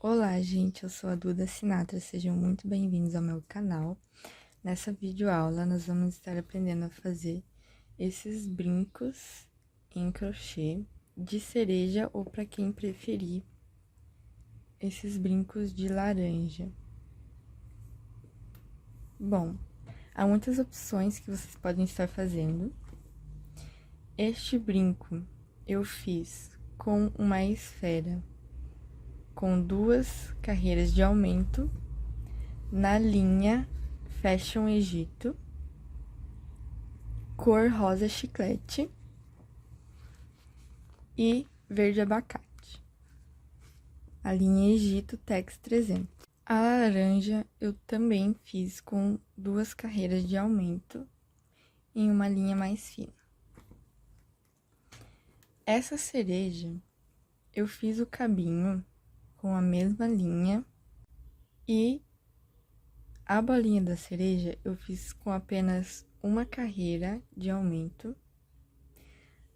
Olá, gente, eu sou a Duda Sinatra, sejam muito bem-vindos ao meu canal. Nessa videoaula, nós vamos estar aprendendo a fazer esses brincos em crochê de cereja ou, para quem preferir, esses brincos de laranja. Bom, há muitas opções que vocês podem estar fazendo. Este brinco eu fiz com uma esfera com 2 carreiras de aumento na linha Fashion Egito, cor rosa chiclete e verde abacate. A linha Egito Tex 300. A laranja eu também fiz com 2 carreiras de aumento em uma linha mais fina. Essa cereja eu fiz o cabinho com a mesma linha e a bolinha da cereja eu fiz com apenas uma carreira de aumento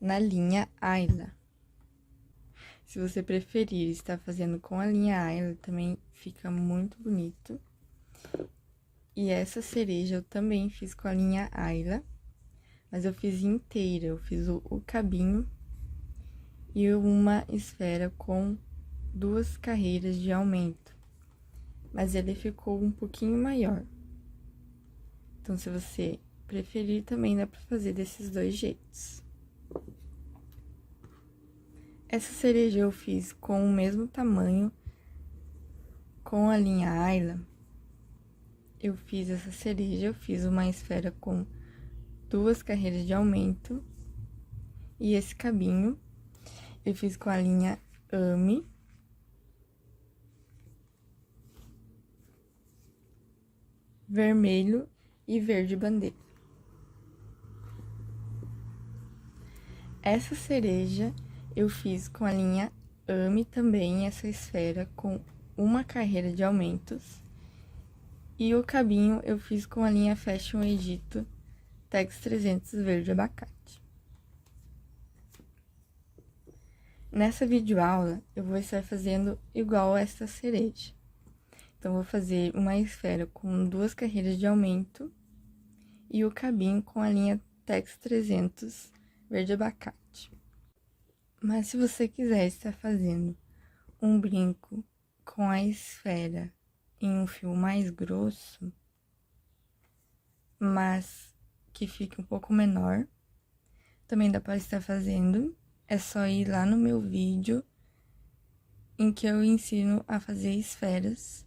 na linha Ayla. Se você preferir estar fazendo com a linha Ayla, também fica muito bonito. E essa cereja eu também fiz com a linha Ayla, mas eu fiz inteira, eu fiz o cabinho e uma esfera com 2 carreiras de aumento, mas ele ficou um pouquinho maior. Então, se você preferir, também dá pra fazer desses 2 jeitos. Essa cereja eu fiz com o mesmo tamanho, com a linha Ayla. Eu fiz essa cereja, eu fiz uma esfera com 2 carreiras de aumento. E esse cabinho eu fiz com a linha Ame. Vermelho e verde bandeira. Essa cereja eu fiz com a linha Ame também, essa esfera com uma carreira de aumentos. E o cabinho eu fiz com a linha Fashion Egito Tex 300 verde abacate. Nessa videoaula, eu vou estar fazendo igual essa cereja. Então, vou fazer uma esfera com 2 carreiras de aumento e o cabinho com a linha Tex 300 verde abacate. Mas se você quiser estar fazendo um brinco com a esfera em um fio mais grosso, mas que fique um pouco menor, também dá para estar fazendo. É só ir lá no meu vídeo em que eu ensino a fazer esferas.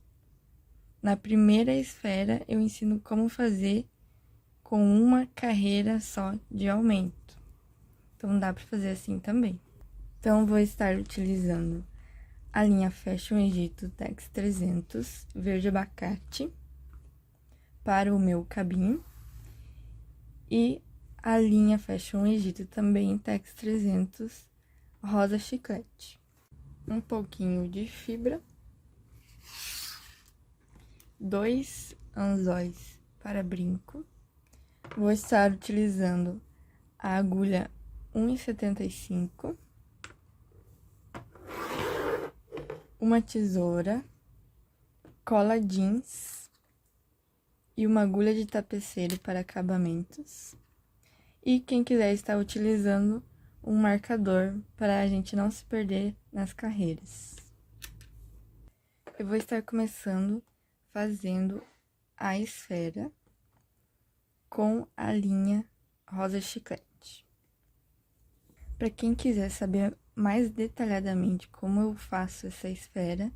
Na primeira esfera, eu ensino como fazer com uma carreira só de aumento. Então, dá para fazer assim também. Então, vou estar utilizando a linha Fashion Egito Tex 300 verde abacate para o meu cabinho. E a linha Fashion Egito também Tex 300 rosa chiclete. Um pouquinho de fibra. 2 anzóis para brinco. Vou estar utilizando a agulha 1,75, uma tesoura, cola jeans e uma agulha de tapeceiro para acabamentos. E quem quiser estar utilizando um marcador para a gente não se perder nas carreiras. Eu vou estar começando fazendo a esfera com a linha rosa chiclete. Para quem quiser saber mais detalhadamente como eu faço essa esfera,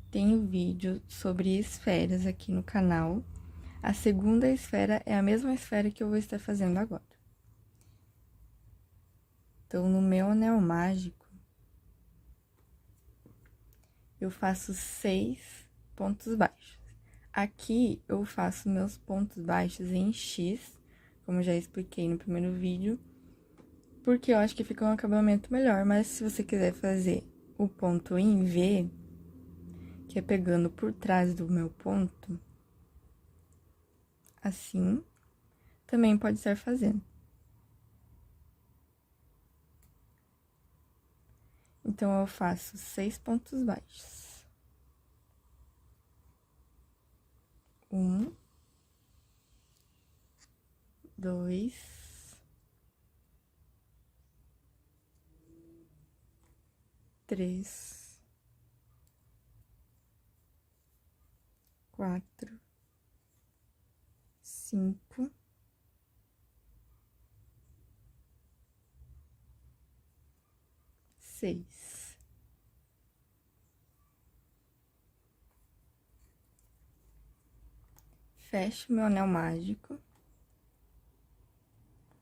tem vídeo sobre esferas aqui no canal. A segunda esfera é a mesma esfera que eu vou estar fazendo agora. Então, no meu anel mágico, eu faço 6 pontos baixos. Aqui, eu faço meus pontos baixos em X, como já expliquei no primeiro vídeo, porque eu acho que fica um acabamento melhor. Mas se você quiser fazer o ponto em V, que é pegando por trás do meu ponto, assim, também pode estar fazendo. Então, eu faço 6 pontos baixos. 1, 2, 3, 4, 5, 6. Fecho meu anel mágico.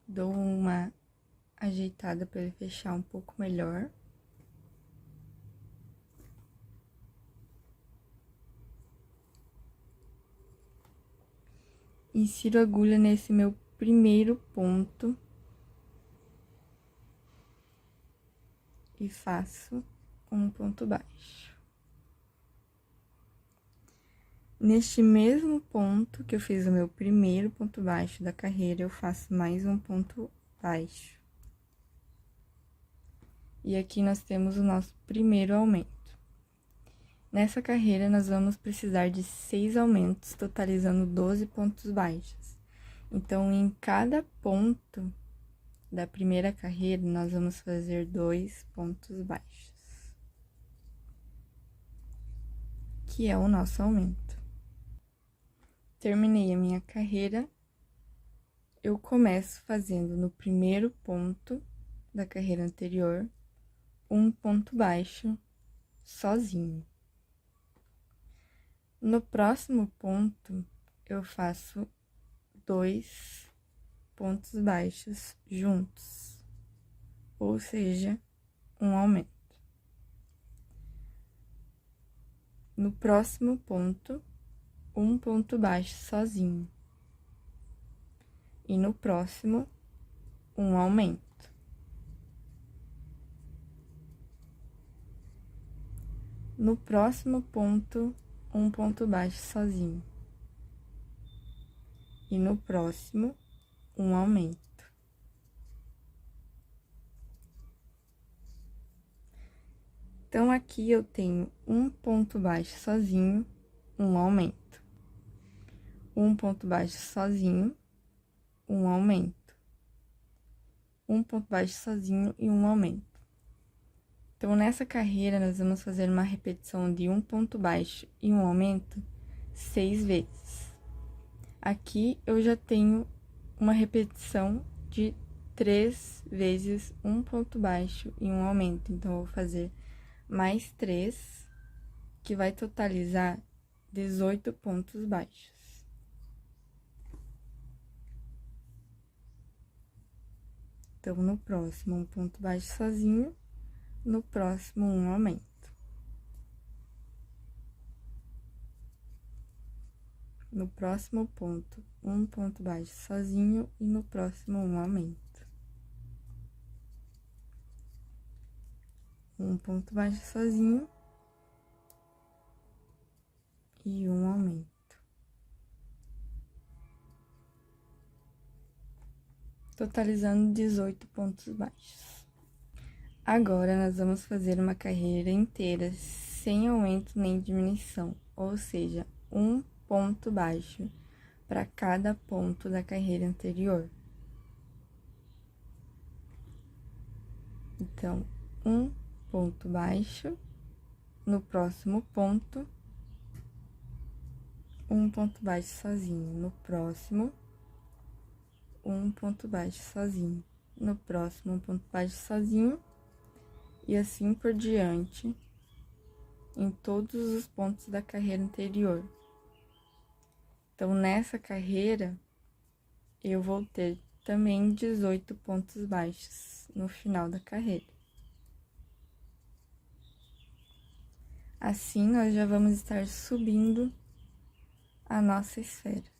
Dou uma ajeitada para ele fechar um pouco melhor. Insiro a agulha nesse meu primeiro ponto. E faço um ponto baixo. Neste mesmo ponto que eu fiz o meu primeiro ponto baixo da carreira, eu faço mais um ponto baixo. E aqui nós temos o nosso primeiro aumento. Nessa carreira, nós vamos precisar de 6 aumentos, totalizando 12 pontos baixos. Então, em cada ponto da primeira carreira, nós vamos fazer 2 pontos baixos, que é o nosso aumento. Terminei a minha carreira, eu começo fazendo no primeiro ponto da carreira anterior, um ponto baixo sozinho. No próximo ponto, eu faço 2 pontos baixos juntos, ou seja, um aumento. No próximo ponto, um ponto baixo sozinho. E no próximo, um aumento. No próximo ponto, um ponto baixo sozinho. E no próximo, um aumento. Então, aqui eu tenho um ponto baixo sozinho, um aumento. Um ponto baixo sozinho, um aumento. Um ponto baixo sozinho e um aumento. Então, nessa carreira, nós vamos fazer uma repetição de um ponto baixo e um aumento 6 vezes. Aqui, eu já tenho uma repetição de 3 vezes um ponto baixo e um aumento. Então, eu vou fazer mais 3, que vai totalizar 18 pontos baixos. Então, no próximo, um ponto baixo sozinho, no próximo, um aumento. No próximo ponto, um ponto baixo sozinho e no próximo, um aumento. Um ponto baixo sozinho e um aumento. Totalizando 18 pontos baixos. Agora, nós vamos fazer uma carreira inteira sem aumento nem diminuição, ou seja, um ponto baixo para cada ponto da carreira anterior. Então, um ponto baixo, no próximo ponto, um ponto baixo sozinho, no próximo, um ponto baixo sozinho, no próximo, um ponto baixo sozinho, e assim por diante, em todos os pontos da carreira anterior. Então, nessa carreira, eu vou ter também 18 pontos baixos no final da carreira. Assim, nós já vamos estar subindo a nossa esfera.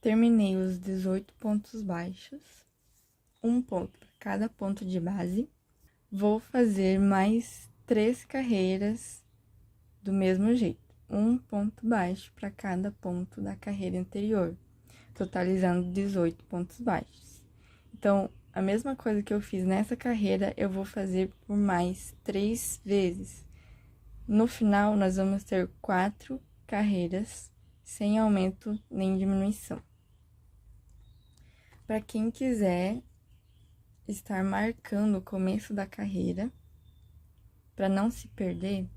Terminei os 18 pontos baixos, um ponto para cada ponto de base. Vou fazer mais 3 carreiras do mesmo jeito, um ponto baixo para cada ponto da carreira anterior, totalizando 18 pontos baixos. Então, a mesma coisa que eu fiz nessa carreira, eu vou fazer por mais 3 vezes. No final, nós vamos ter 4 carreiras sem aumento nem diminuição. Para quem quiser estar marcando o começo da carreira, para não se perder,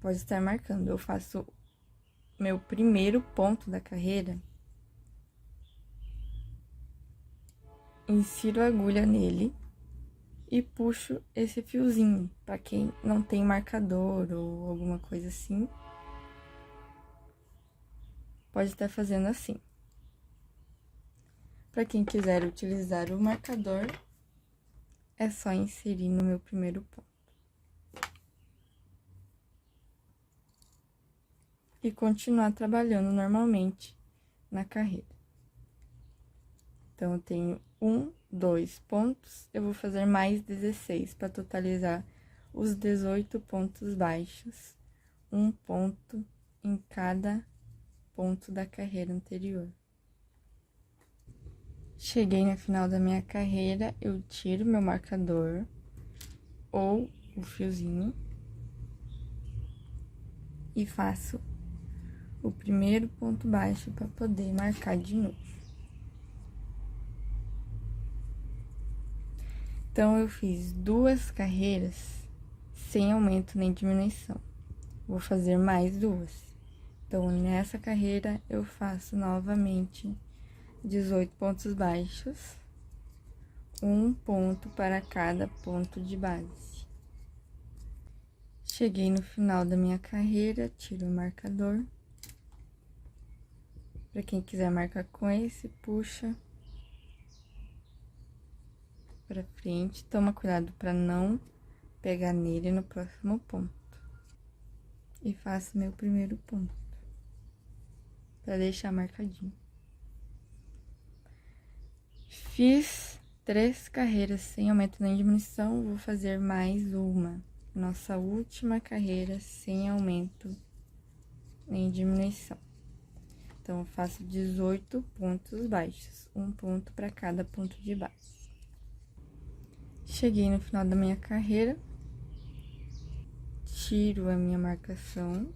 pode estar marcando. Eu faço meu primeiro ponto da carreira, insiro a agulha nele e puxo esse fiozinho. Para quem não tem marcador ou alguma coisa assim, pode estar fazendo assim. Para quem quiser utilizar o marcador, é só inserir no meu primeiro ponto. E continuar trabalhando normalmente na carreira. Então, eu tenho 1, 2 pontos, eu vou fazer mais 16 para totalizar os 18 pontos baixos, um ponto em cada ponto da carreira anterior. Cheguei no final da minha carreira, eu tiro meu marcador ou o fiozinho e faço o primeiro ponto baixo para poder marcar de novo. Então, eu fiz 2 carreiras sem aumento nem diminuição. Vou fazer mais 2. Então, nessa carreira, eu faço novamente 18 pontos baixos, um ponto para cada ponto de base. Cheguei no final da minha carreira, tiro o marcador. Para quem quiser marcar com esse, puxa para frente, toma cuidado para não pegar nele no próximo ponto. E faço meu primeiro ponto, para deixar marcadinho. Fiz 3 carreiras sem aumento nem diminuição, vou fazer mais uma. Nossa última carreira sem aumento nem diminuição. Então, eu faço 18 pontos baixos, um ponto para cada ponto de base. Cheguei no final da minha carreira, tiro a minha marcação.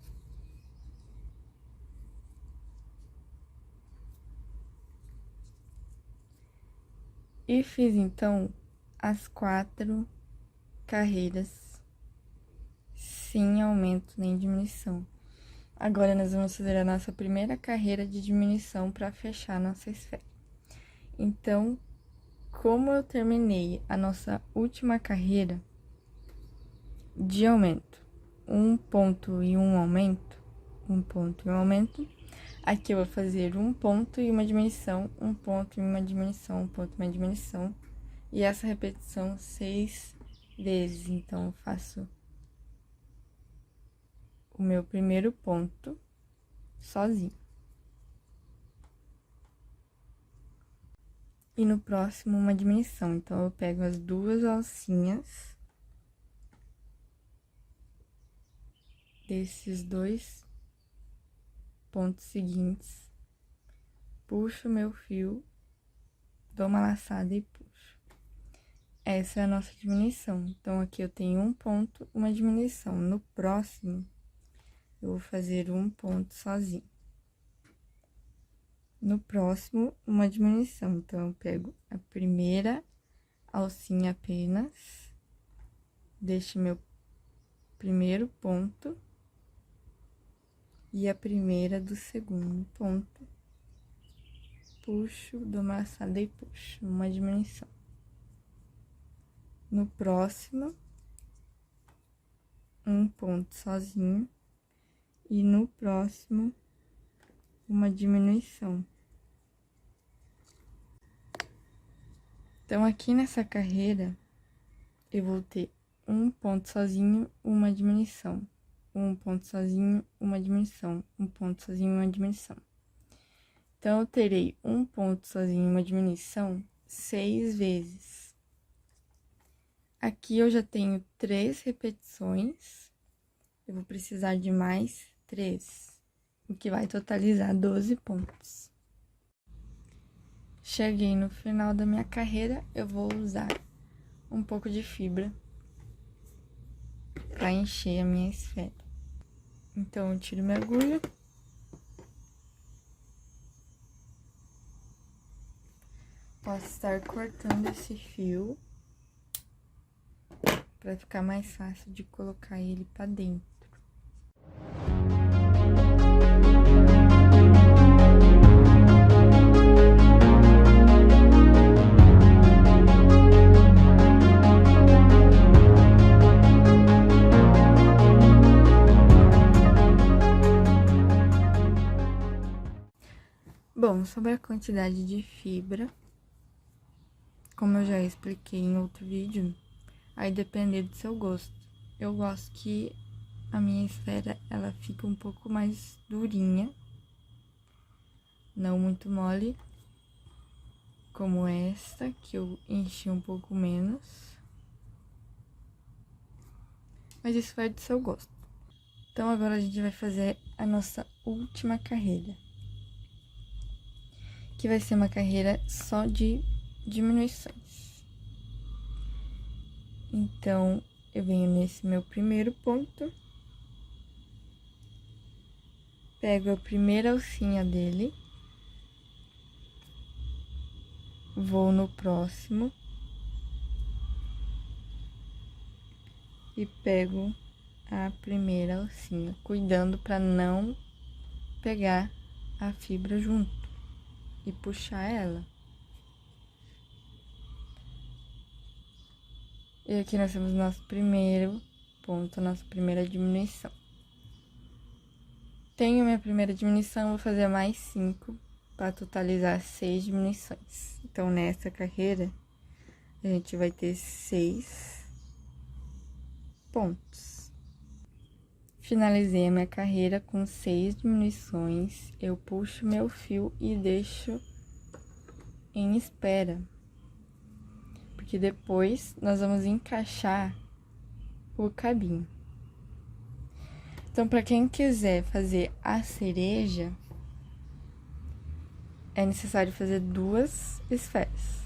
E fiz, então, as 4 carreiras sem aumento nem diminuição. Agora, nós vamos fazer a nossa primeira carreira de diminuição para fechar a nossa esfera. Então, como eu terminei a nossa última carreira de aumento, um ponto e um aumento, um ponto e um aumento, aqui eu vou fazer um ponto e uma diminuição, um ponto e uma diminuição, um ponto e uma diminuição, e essa repetição 6 vezes. Então, eu faço o meu primeiro ponto sozinho. E no próximo, uma diminuição. Então, eu pego as 2 alcinhas desses 2 pontos seguintes, puxo meu fio, dou uma laçada e puxo. Essa é a nossa diminuição. Então, aqui eu tenho um ponto, uma diminuição. No próximo, eu vou fazer um ponto sozinho. No próximo, uma diminuição. Então, eu pego a primeira alcinha apenas, deixo meu primeiro ponto e a primeira do segundo ponto, puxo, dou uma laçada e puxo, uma diminuição. No próximo, um ponto sozinho e no próximo, uma diminuição. Então, aqui nessa carreira, eu vou ter um ponto sozinho, uma diminuição. Um ponto sozinho, uma diminuição. Um ponto sozinho, uma diminuição. Então, eu terei um ponto sozinho, uma diminuição 6 vezes. Aqui eu já tenho 3 repetições. Eu vou precisar de mais 3, o que vai totalizar 12 pontos. Cheguei no final da minha carreira, eu vou usar um pouco de fibra para encher a minha esfera. Então, eu tiro minha agulha posso estar cortando esse fio para ficar mais fácil de colocar ele para dentro. Bom, sobre a quantidade de fibra, como eu já expliquei em outro vídeo, aí depende do seu gosto. Eu gosto que a minha esfera, ela fica um pouco mais durinha, não muito mole, como esta, que eu enchi um pouco menos. Mas isso vai do seu gosto. Então, agora a gente vai fazer a nossa última carreira, que vai ser uma carreira só de diminuições. Então, eu venho nesse meu primeiro ponto, pego a primeira alcinha dele, vou no próximo e pego a primeira alcinha, cuidando para não pegar a fibra junto e puxar ela. E aqui nós temos nosso primeiro ponto, nossa primeira diminuição. Tenho minha primeira diminuição, vou fazer mais 5 para totalizar 6 diminuições. Então, nessa carreira, a gente vai ter 6 pontos. Finalizei a minha carreira com 6 diminuições. Eu puxo meu fio e deixo em espera, porque depois nós vamos encaixar o cabinho. Então, para quem quiser fazer a cereja, é necessário fazer 2 esferas.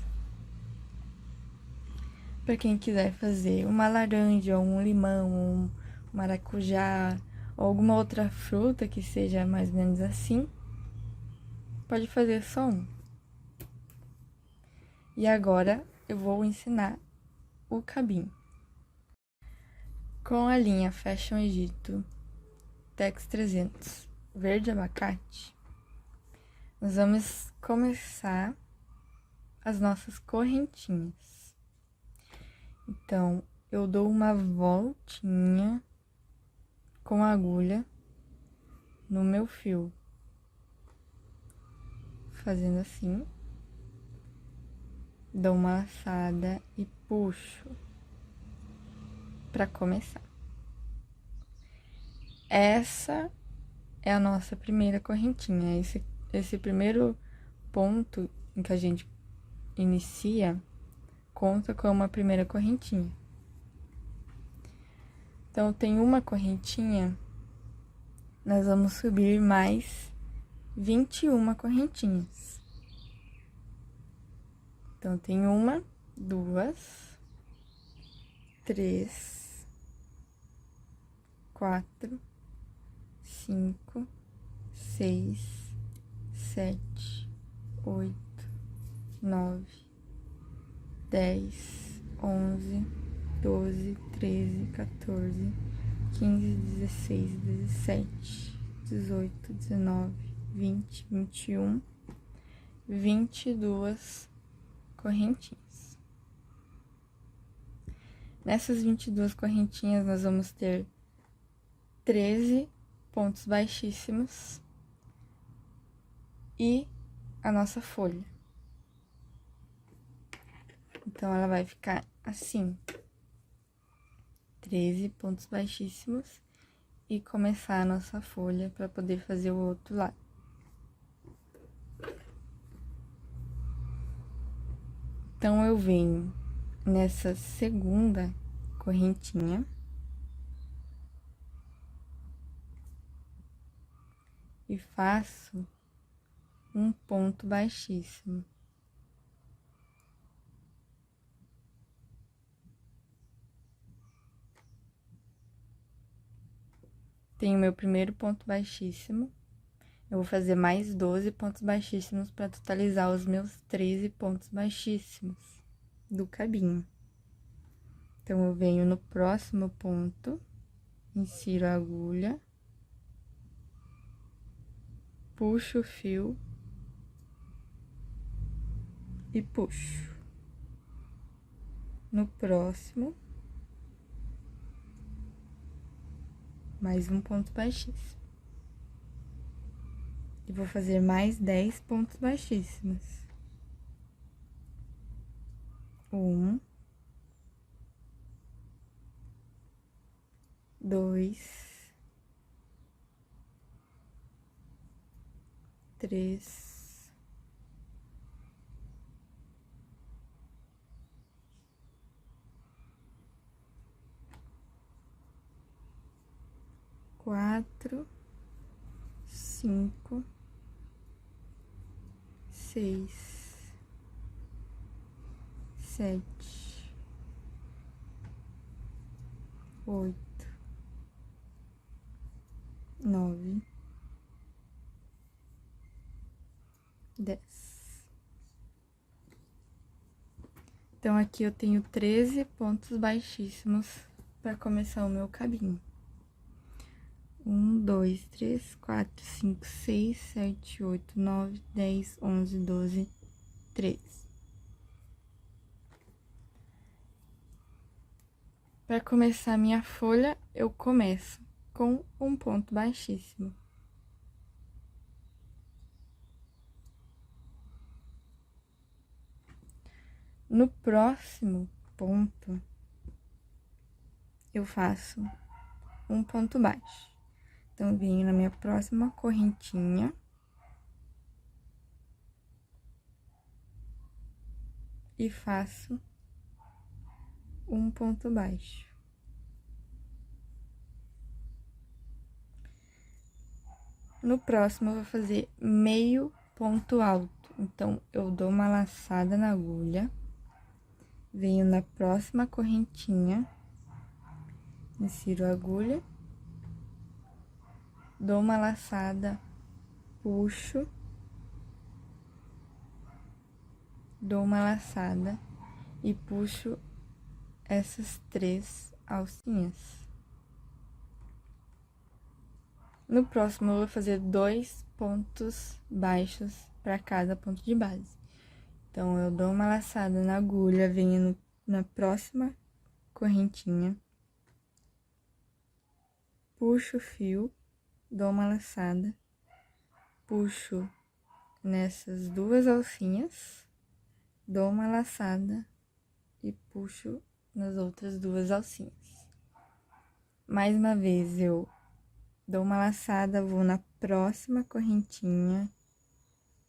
Para quem quiser fazer uma laranja, ou um limão, ou um maracujá, ou alguma outra fruta que seja mais ou menos assim, pode fazer só um. E agora, eu vou ensinar o cabinho. Com a linha Fashion Egito Tex 300 verde abacate, nós vamos começar as nossas correntinhas. Então, eu dou uma voltinha com a agulha no meu fio, fazendo assim, dou uma laçada e puxo para começar. Essa é a nossa primeira correntinha. Esse primeiro ponto em que a gente inicia conta com uma primeira correntinha. Então, tem uma correntinha, nós vamos subir mais 21 correntinhas. Então, tem 1, 2, 3, 4, 5, 6, 7, 8, 9, 10, 11, 12, 13, 14, 15, 16, 17, 18, 19, 20, 21, 22 correntinhas. Nessas 22 correntinhas, nós vamos ter 13 pontos baixíssimos e a nossa folha. Então, ela vai ficar assim, 13 pontos baixíssimos e começar a nossa folha para poder fazer o outro lado. Então, eu venho nessa segunda correntinha e faço um ponto baixíssimo. Tenho meu primeiro ponto baixíssimo, Eu vou fazer mais 12 pontos baixíssimos para totalizar os meus 13 pontos baixíssimos do cabinho. Então, eu venho no próximo ponto, insiro a agulha, puxo o fio e puxo. No próximo, mais um ponto baixíssimo. E vou fazer mais 10 pontos baixíssimos. 1, 2, 3, 4, 5, 6, 7, 8, 9, 10. Então, aqui eu tenho 13 pontos baixíssimos para começar o meu cabinho. 1, 2, 3, 4, 5, 6, 7, 8, 9, 10, 11, 12, 13. Para começar a minha folha, eu começo com um ponto baixíssimo. No próximo ponto, eu faço um ponto baixo. Então, eu venho na minha próxima correntinha e faço um ponto baixo. No próximo, eu vou fazer meio ponto alto. Então, eu dou uma laçada na agulha, venho na próxima correntinha, insiro a agulha, dou uma laçada, puxo, dou uma laçada e puxo essas 3 alcinhas. No próximo, eu vou fazer 2 pontos baixos para cada ponto de base. Então, eu dou uma laçada na agulha, venho na próxima correntinha, puxo o fio, dou uma laçada, puxo nessas 2 alcinhas, dou uma laçada e puxo nas outras 2 alcinhas. Mais uma vez, eu dou uma laçada, vou na próxima correntinha,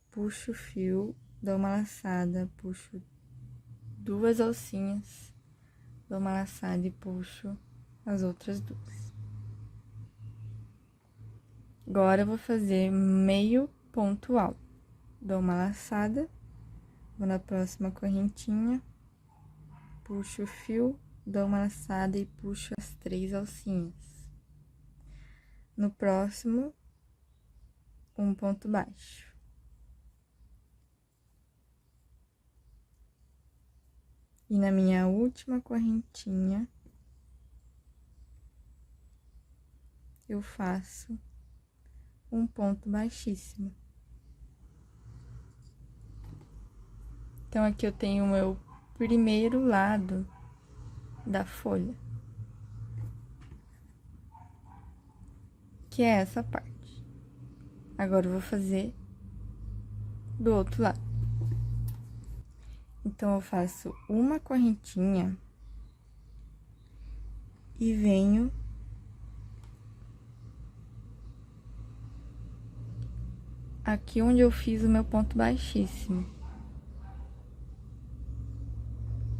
puxo o fio, dou uma laçada, puxo 2 alcinhas, dou uma laçada e puxo as outras 2. Agora, eu vou fazer meio ponto alto. Dou uma laçada, vou na próxima correntinha, puxo o fio, dou uma laçada e puxo as 3 alcinhas. No próximo, um ponto baixo. E na minha última correntinha, eu faço um ponto baixíssimo. Então, aqui eu tenho o meu primeiro lado da folha, que é essa parte. Agora, eu vou fazer do outro lado. Então, eu faço uma correntinha e venho aqui onde eu fiz o meu ponto baixíssimo.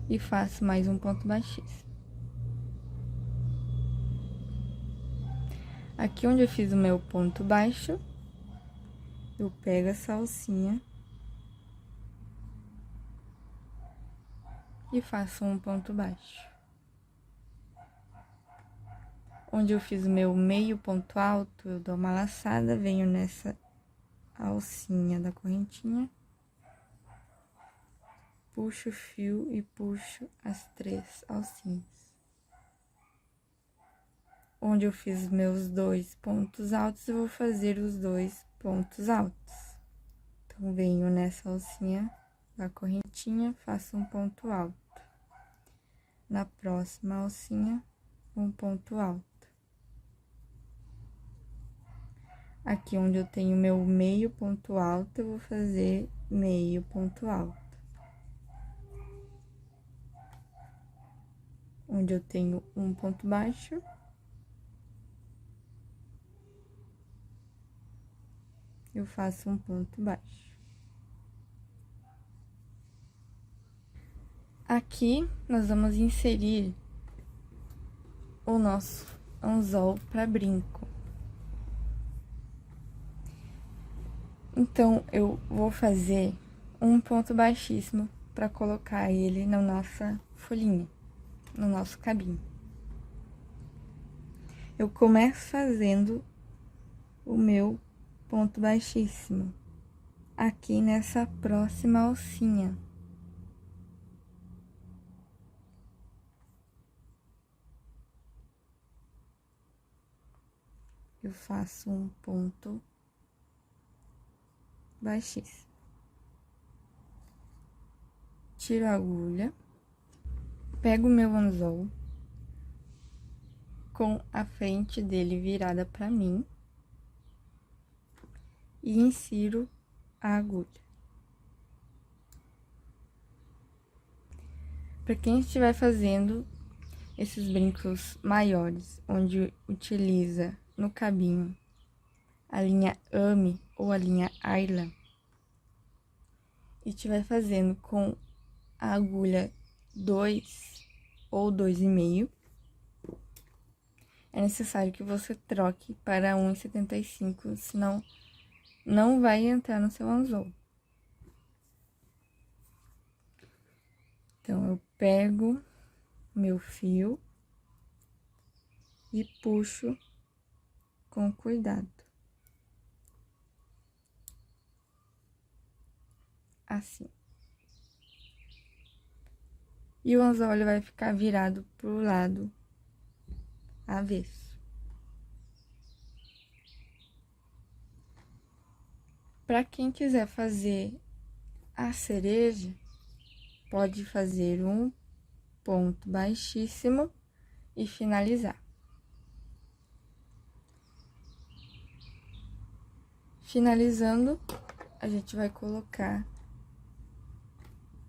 E faço mais um ponto baixíssimo. Aqui onde eu fiz o meu ponto baixo, eu pego essa alcinha e faço um ponto baixo. Onde eu fiz o meu meio ponto alto, eu dou uma laçada, venho nessa a alcinha da correntinha, puxo o fio e puxo as 3 alcinhas. Onde eu fiz meus 2 pontos altos, eu vou fazer os 2 pontos altos. Então, venho nessa alcinha da correntinha, faço um ponto alto. Na próxima alcinha, um ponto alto. Aqui onde eu tenho meu meio ponto alto, eu vou fazer meio ponto alto. Onde eu tenho um ponto baixo, eu faço um ponto baixo. Aqui, nós vamos inserir o nosso anzol para brinco. Então, eu vou fazer um ponto baixíssimo para colocar ele na nossa folhinha, no nosso cabinho. Eu começo fazendo o meu ponto baixíssimo aqui nessa próxima alcinha. Eu faço um ponto baixíssimo. Tiro a agulha, pego o meu anzol com a frente dele virada para mim e insiro a agulha. Para quem estiver fazendo esses brincos maiores, onde utiliza no cabinho a linha Ame ou a linha Ayla, e estiver fazendo com a agulha 2 ou 2,5, é necessário que você troque para 1,75, senão não vai entrar no seu anzol. Então, eu pego meu fio e puxo com cuidado. Assim. E o anzol ele vai ficar virado pro lado avesso. Para quem quiser fazer a cereja, pode fazer um ponto baixíssimo e finalizar. Finalizando, a gente vai colocar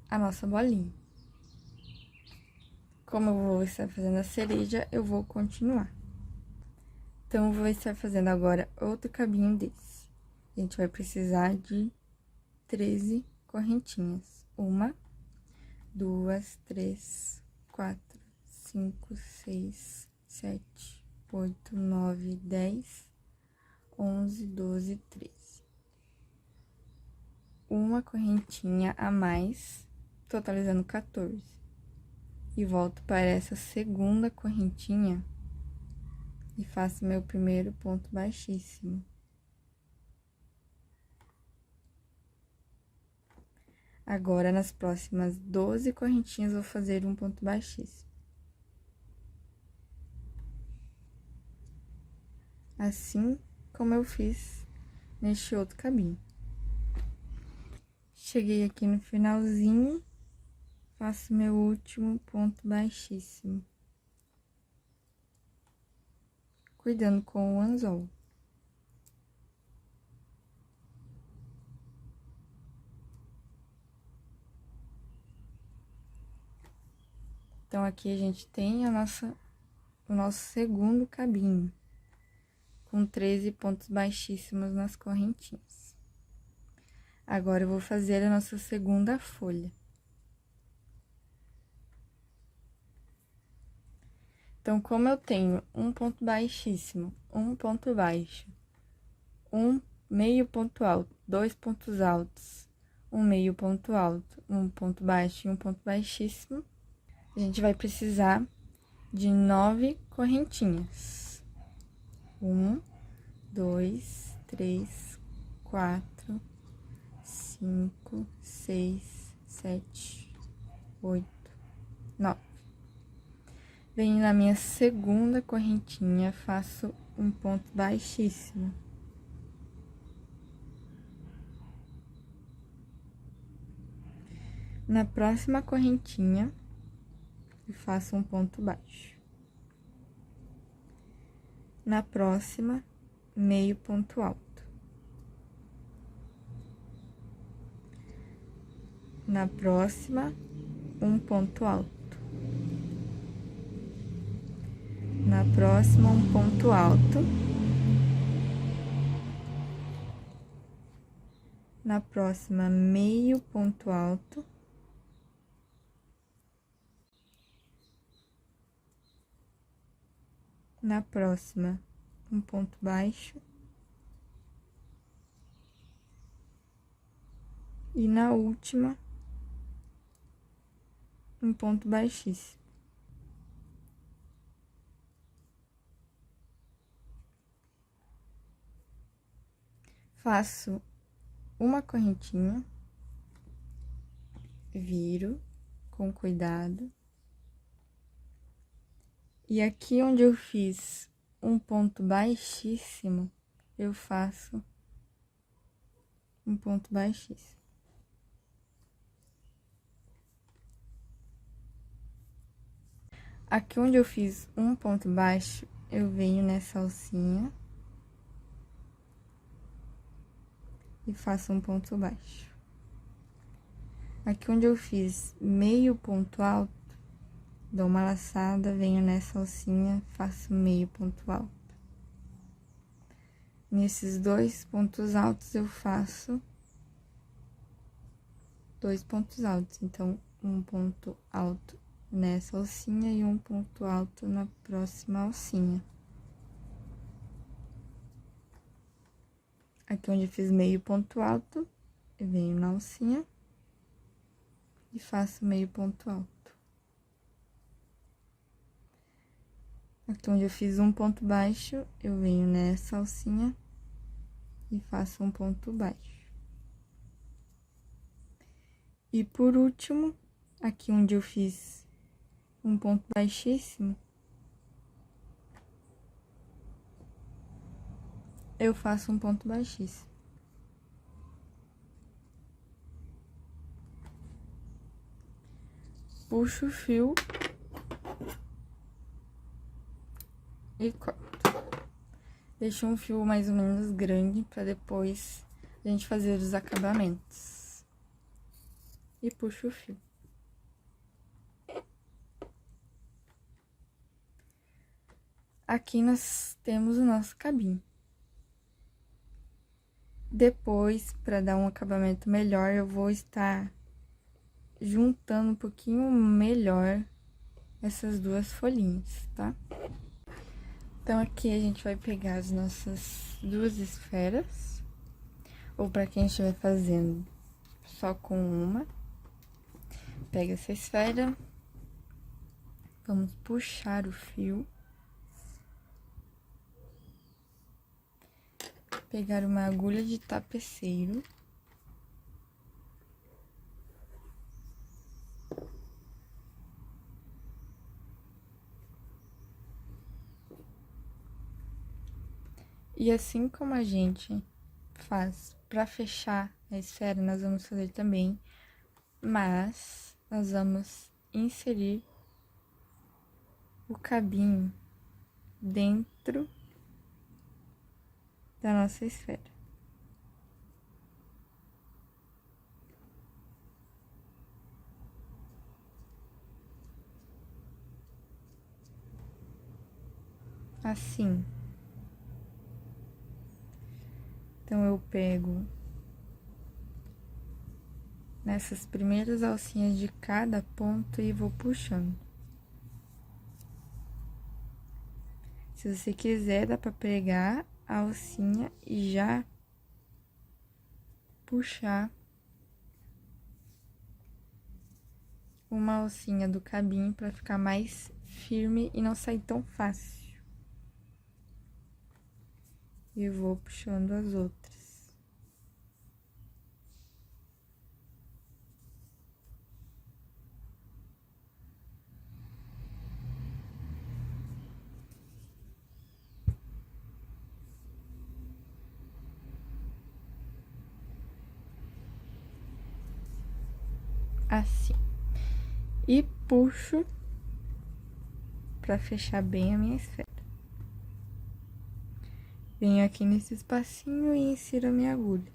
a nossa bolinha. Como eu vou estar fazendo a cereja, eu vou continuar. Então, eu vou estar fazendo agora outro cabinho desse. A gente vai precisar de 13 correntinhas. 1, 2, 3, 4, 5, 6, 7, 8, 9, 10, 11, 12, 13. Uma correntinha a mais, totalizando 14. E volto para essa segunda correntinha e faço meu primeiro ponto baixíssimo. Agora, nas próximas 12 correntinhas, vou fazer um ponto baixíssimo. Assim como eu fiz neste outro cabinho. Cheguei aqui no finalzinho, faço meu último ponto baixíssimo. Cuidando com o anzol. Então, aqui a gente tem o nosso segundo cabinho, com 13 pontos baixíssimos nas correntinhas. Agora, eu vou fazer a nossa segunda folha. Então, como eu tenho um ponto baixíssimo, um ponto baixo, um meio ponto alto, 2 pontos altos, um meio ponto alto, um ponto baixo e um ponto baixíssimo, a gente vai precisar de 9 correntinhas. 1, 2, 3, 4, 5, 6, 7, 8, 9. Venho na minha segunda correntinha, faço um ponto baixíssimo. Na próxima correntinha, eu faço um ponto baixo. Na próxima, meio ponto alto. Na próxima, um ponto alto. Na próxima, um ponto alto. Na próxima, meio ponto alto. Na próxima, um ponto baixo. E na última, um ponto baixíssimo. Faço uma correntinha, viro com cuidado. E aqui onde eu fiz um ponto baixíssimo, eu faço um ponto baixíssimo. Aqui onde eu fiz um ponto baixo, eu venho nessa alcinha e faço um ponto baixo. Aqui onde eu fiz meio ponto alto, dou uma laçada, venho nessa alcinha, faço meio ponto alto. Nesses dois pontos altos, eu faço dois pontos altos. Então, um ponto alto nessa alcinha e um ponto alto na próxima alcinha. Aqui onde eu fiz meio ponto alto, eu venho na alcinha e faço meio ponto alto. Aqui onde eu fiz um ponto baixo, eu venho nessa alcinha e faço um ponto baixo. E por último, aqui onde eu fiz um ponto baixíssimo, eu faço um ponto baixíssimo. Puxo o fio e corto. Deixo um fio mais ou menos grande para depois a gente fazer os acabamentos. E puxo o fio. Aqui nós temos o nosso cabinho. Depois, para dar um acabamento melhor, eu vou estar juntando um pouquinho melhor essas duas folhinhas, tá? Então, aqui a gente vai pegar as nossas duas esferas, ou para quem estiver fazendo só com uma, pega essa esfera, vamos puxar o fio, pegar uma agulha de tapeceiro, e assim como a gente faz para fechar a esfera, nós vamos fazer também, mas nós vamos inserir o cabinho dentro da nossa esfera. Assim. Então, eu pego nessas primeiras alcinhas de cada ponto e vou puxando. Se você quiser, dá pra pegar a alcinha e já puxar uma alcinha do cabinho pra ficar mais firme e não sair tão fácil. E vou puxando as outras. assim. E puxo pra fechar bem a minha esfera. Venho aqui nesse espacinho e insiro a minha agulha.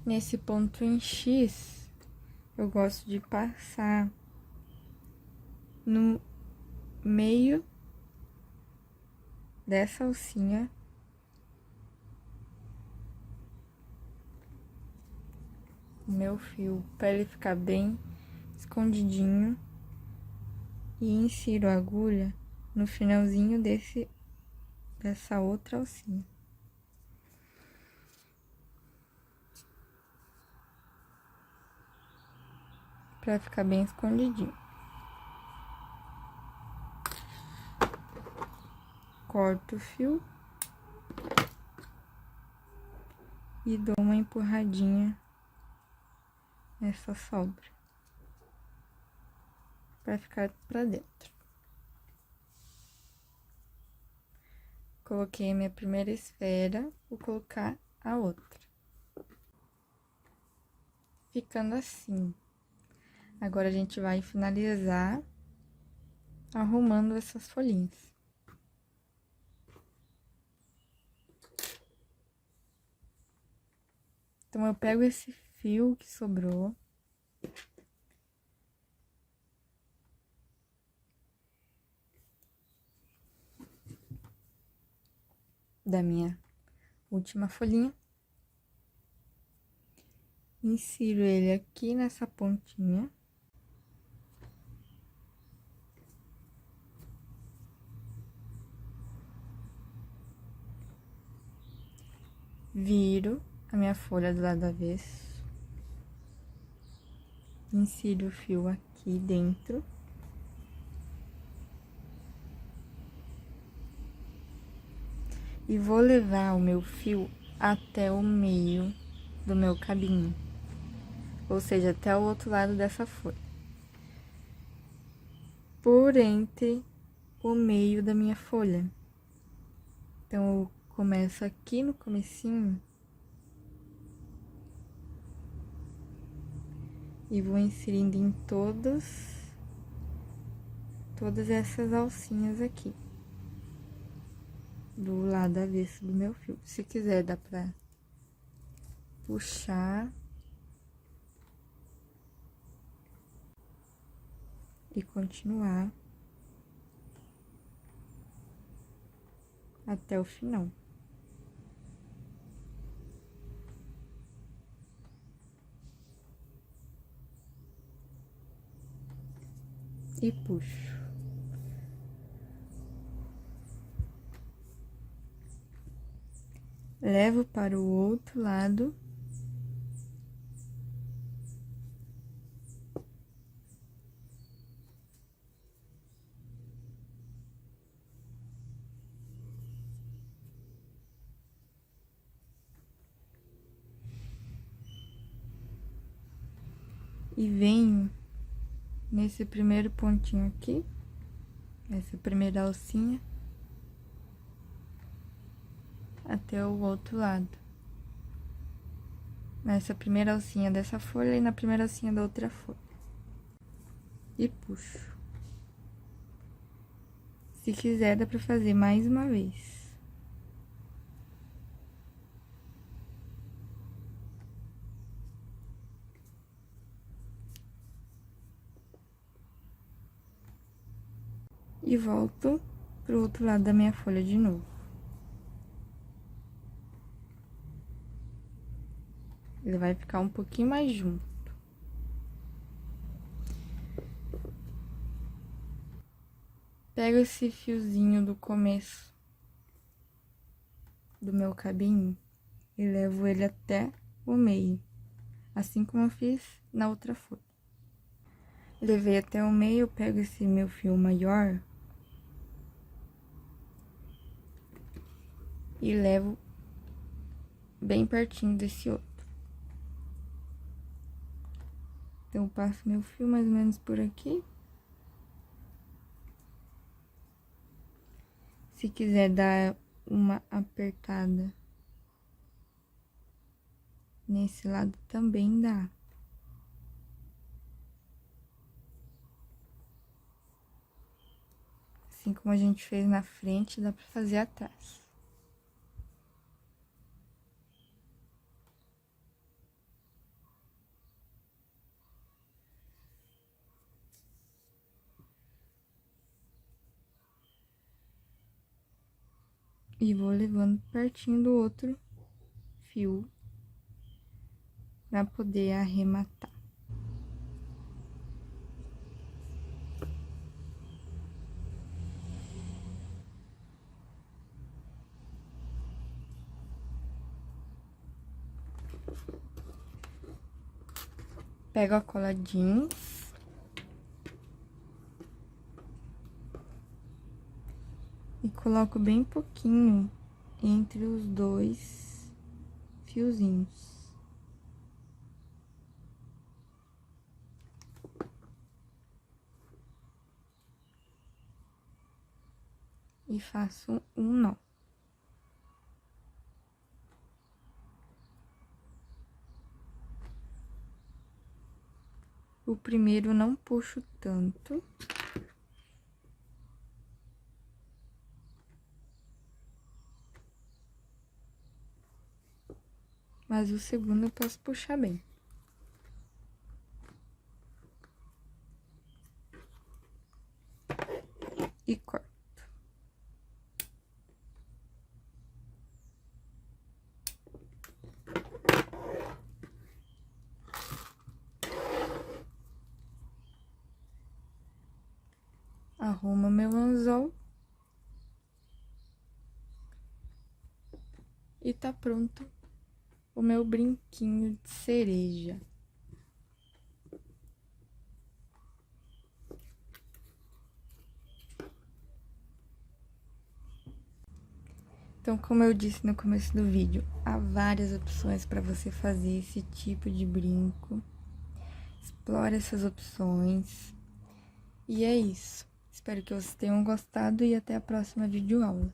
Nesse ponto em X, eu gosto de passar no meio dessa alcinha o meu fio, para ele ficar bem escondidinho, e insiro a agulha no finalzinho dessa outra alcinha. Para ficar bem escondidinho. Corto o fio e dou uma empurradinha nessa sobra para ficar para dentro. Coloquei a minha primeira esfera, vou colocar a outra. Ficando assim. Agora a gente vai finalizar arrumando essas folhinhas. Então, eu pego esse fio que sobrou. Da minha última folhinha. Insiro ele aqui nessa pontinha. Viro a minha folha do lado avesso. Insiro o fio aqui dentro. E vou levar o meu fio até o meio do meu cabinho. Ou seja, até o outro lado dessa folha. Por entre o meio da minha folha. Então, eu começo aqui no comecinho. E vou inserindo em todas essas alcinhas aqui. Do lado avesso do meu fio. Se quiser, dá pra puxar e continuar até o final. E puxo. Levo para o outro lado. E venho nesse primeiro pontinho aqui, nessa primeira alcinha, até o outro lado. Nessa primeira alcinha dessa folha e na primeira alcinha da outra folha. E puxo. Se quiser, dá pra fazer mais uma vez. E volto pro outro lado da minha folha de novo. Ele vai ficar um pouquinho mais junto. Pego esse fiozinho do começo do meu cabinho e levo ele até o meio, assim como eu fiz na outra folha. Levei até o meio, eu pego esse meu fio maior e levo bem pertinho desse outro. Então, eu passo meu fio mais ou menos por aqui. Se quiser dar uma apertada nesse lado também dá. Assim como a gente fez na frente, dá pra fazer atrás. E vou levando pertinho do outro fio pra poder arrematar. Pego a cola jeans. E coloco bem pouquinho entre os dois fiozinhos. E faço um nó. O primeiro não puxo tanto. Mas o segundo eu posso puxar bem. E corto. Arrumo meu anzol. E tá pronto o meu brinquinho de cereja. Então, como eu disse no começo do vídeo, há várias opções para você fazer esse tipo de brinco. Explore essas opções. E é isso. Espero que vocês tenham gostado e até a próxima videoaula.